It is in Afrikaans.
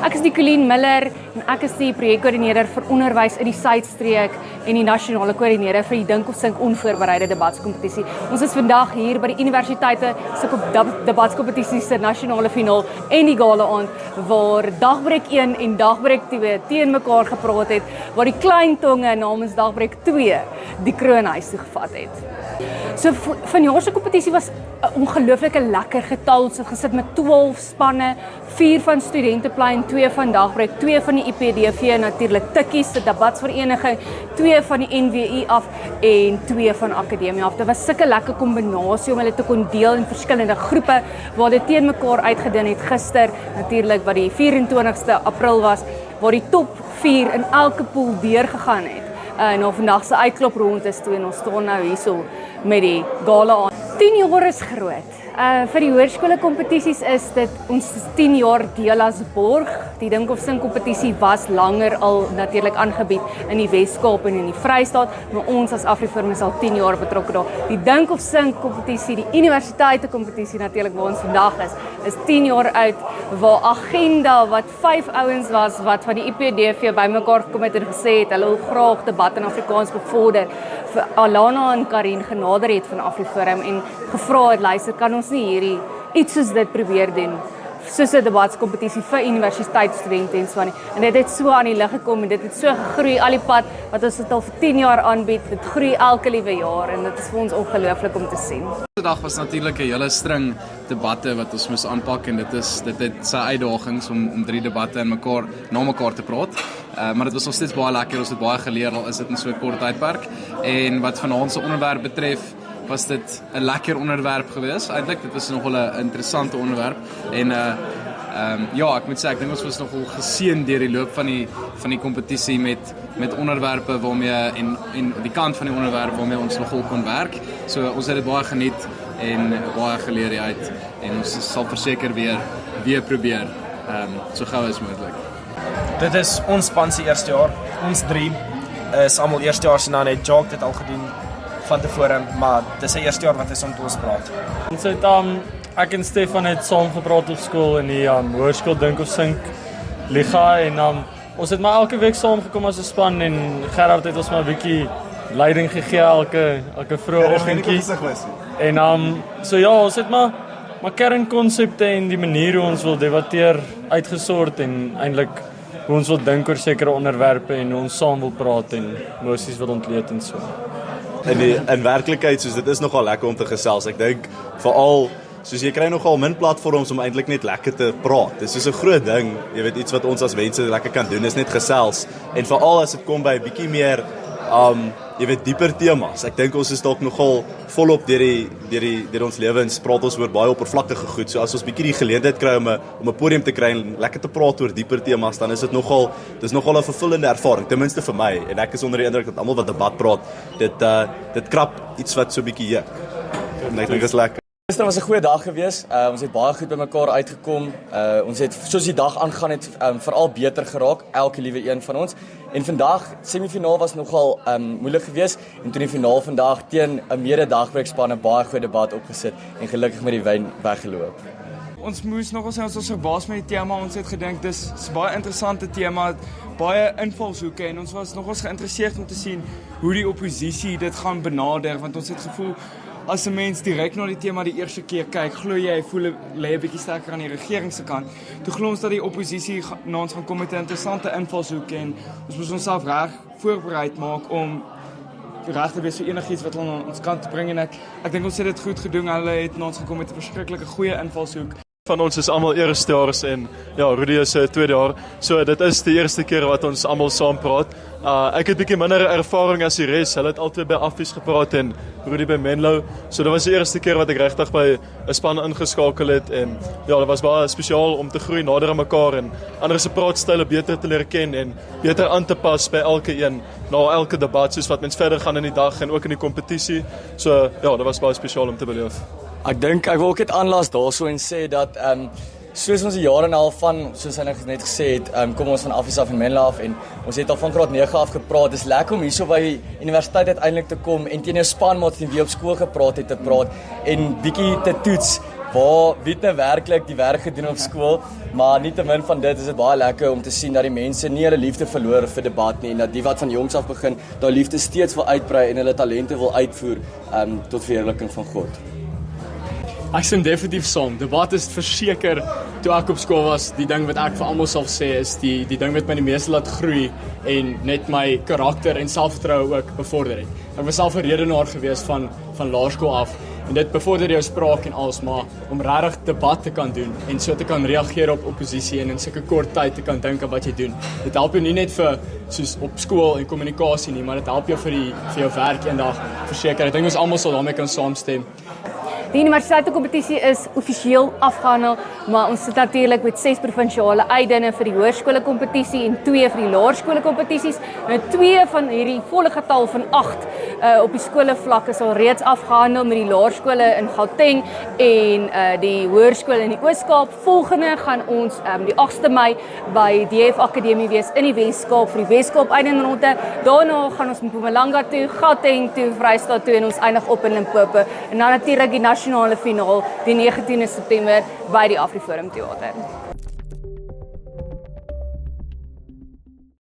Ek is Nicoline Miller en ek is die projekkoördineerder vir onderwys in die Suidstreek en die nasionale koördineerder vir die Dink of Sink onvoorbereide debatskompetisie. Ons is vandag hier by die universiteite se debatskompetisie se nasionale finaal en die gala aand waar Dagbreek 1 en Dagbreek 2 teen mekaar gepraat het, waar die klein tonge namens Dagbreek 2 die kroonhuis toe gevat het. So vanjaar se kompetisie was 'n ongelooflike lekker getal. Ons het gesit met 12 spanne, 4 van Studenteplein, 2 van Dagbreek, 2 van die IPDV natuurlik Tikkies, die debatsvereniging, 2 van die NWI af en 2 van Akademie af. Dit was sulke lekker kombinasie om hulle te kon deel in verskillende groepe waar dit teen mekaar uitgedin het gister natuurlik wat die 24ste April was waar die top 4 in elke pool deurgegaan het. Nou vandag se uitklopronde is toe en ons staan nou hierso met die gala aan. 10 jaar is groot. Vir die hoërskole kompetisies is dit ons 10 jaar deel as borg. Die Dink of Sink kompetisie was langer al natuurlik aangebied in die Wes-Kaap en in die Vrystaat, maar ons as Afriforum is al 10 jaar betrokke daar. Die Dink of Sink kompetisie, die universiteite kompetisie natuurlik waar ons vandag is 10 jaar oud, waar agenda wat 5 ouens was wat van die IPDV bymekaar gekom het en gesê het hulle wil graag debat in Afrikaans bevorder, vir Alana en Karin genader het van Afriforum en gevra het, luister, kan ons nie hierdie iets soos dit probeer doen, soos 'n debatskompetisie vir universiteitsstudente en so aan. En dit het so aan die lig gekom en dit het so gegroei al die pad wat ons dit al vir 10 jaar aanbied. Dit groei elke liewe jaar en dit is vir ons ongelooflik om te sien. Vandag was natuurlik 'n hele string debatte wat ons moes aanpak en dit het sy uitdagings om 3 debatte na mekaar te praat. Maar dit was nog steeds baie lekker, ons het baie geleer al is dit in so 'n kort tydperk. En wat vanaand se onderwerp betref, was dit 'n lekker onderwerp geweest. Eintlik dit was nogal 'n interessante onderwerp en ja, ek moet sê ek dink ons was nogal geseën deur die loop van die kompetisie met onderwerpe waarmee en die kant van die onderwerp waarmee ons nogal kon werk. So ons het dit baie geniet en baie geleer uit en ons sal verseker weer probeer so gou as moontlik. Dit is ons span se eerste jaar. Ons 3 is almal eerstejaars en dan het Jacques dit al gedoen van tevore, maar dis sy eerste jaar wat hy saam met ons praat. Ons het ek en Stefan het saam gepraat op skool in die hoërskool Dink of Sink Liga en ons het maar elke week saamgekom as 'n span en Gerard het ons maar 'n bietjie leiding gegee elke vroeë oggendjie. En so ja, ons het maar kernkonsepte en die manier hoe ons wil debatteer uitgesort en eintlik hoe ons wil dink oor sekere onderwerpe en hoe ons saam wil praat en emosies wil ontleed en so. In werklikheid soos dit is nogal lekker om te gesels. Ek dink veral soos jy kry nogal min platforms om eintlik net lekker te praat. Dis soos 'n groot ding, jy weet iets wat ons as mense lekker kan doen is net gesels. En veral as dit kom by bietjie meer jy weet dieper temas. Ek dink ons is dalk nogal volop deur ons lewens praat ons oor baie oppervlakkige goed. So as ons bietjie die geleentheid kry om 'n podium te kry en lekker te praat oor dieper temas, dan is dit nogal 'n vervullende ervaring, ten minste vir my. En ek is onder die indruk dat almal wat debat praat, dit krap iets wat so bietjie juk. En ek dink dit is lekker. Gister was 'n goeie dag geweest. Ons het baie goed by mekaar uitgekom. Ons het soos die dag aangaan het veral beter geraak, elke liewe een van ons. En vandag semifinaal was nogal moeilik geweest en toe die finaal vandag teen 'n mede-dagbreekspan 'n baie goeie debat opgesit en gelukkig met die wen weggeloop. Ons moes nogal sê ons was verbaas met die tema. Ons het gedink dis 'n baie interessante tema, baie invalshoeke en ons was nogals geïnteresseerd om te sien hoe die oppositie dit gaan benader want ons het gevoel as 'n mens direk na die tema die eerste keer kyk, glo jy voel lê 'n bietjie sterker aan die regering se kant. Toe glo ons dat die oppositie na ons gaan kom met 'n interessante invalshoek en ons moes onsself reg voorberei maak om reg te wees vir enigiets wat hulle aan ons kant te bring en ek dink ons het dit goed gedoen. Hulle het na ons gekom met 'n verskriklike goeie invalshoek. Van ons is almal eerstejaars en ja, Rudy is tweede jaar. So dit is die eerste keer wat ons almal saam praat. Ek het bietjie minder ervaring as die res. Hulle het altyd by Affies gepraat en Rudy by Menlo. So dit was die eerste keer wat ek regtig by 'n span ingeskakel het en ja, dit was baie spesiaal om te groei nader aan mekaar en ander se praatstyle beter te leer ken en beter aan te pas by elke een na elke debat soos wat mens verder gaan in die dag en ook in die kompetisie. So ja, dit was baie spesiaal om te beleef. Ek dink ek wil ook net aanlas daarso en sê dat soos ons die jare en 'n half van soos hy net gesê het, kom ons van Affies af en Menlo af en ons het al van graad 9 af gepraat. Dis lekker om hierso by die universiteit uiteindelik te kom en teen 'n spanmaat teen wie op skool gepraat het te praat en bietjie te toets waar wie het nou werklik die werk gedoen op skool, maar nietemin van dit is dit baie lekker om te sien dat die mense nie hulle liefde verloor vir debat nie en dat die wat van jongs af begin, daai liefde steeds wil uitbrei en hulle talente wil uitvoer tot verheerliking van God. Ek stem definitief saam. Debat is verseker toe ek op skool was, die ding wat ek vir almal sal sê is die ding wat my die meeste laat groei en net my karakter en selfvertroue ook bevorder het. Ek was self 'n redenaar gewees van laerskool af en dit bevorder jou spraak en alles, maar om regtig debat te kan doen en so te kan reageer op oppositie en in sulke kort tyd te kan dink aan wat jy doen. Dit help jou nie net vir soos op skool en kommunikasie nie, maar dit help jou vir jou werk eendag verseker. Ek dink ons almal sal daarmee kan saamstem. Die universiteitskompetisie is offisieel afgehandel, maar ons sit natuurlik met 6 provinsiale uitdinge vir die hoërskoolkompetisie en 2 vir die laerskoolkompetisies. Nou 2 van hierdie volle getal van 8 op die skolevlak is al reeds afgehandel met die laerskole in Gauteng en die hoërskole in die Oos-Kaap. Volgende gaan ons die 8de Mei by DF Akademie wees in die Wes-Kaap vir die Wes-Kaap uitdingronde. Daarna gaan ons Mpumalanga toe, Gauteng toe, Vrystaat toe en ons eindig op in Limpopo. En dan natuurlik die nasionale finaal die 19de September by die AfriForum Theater.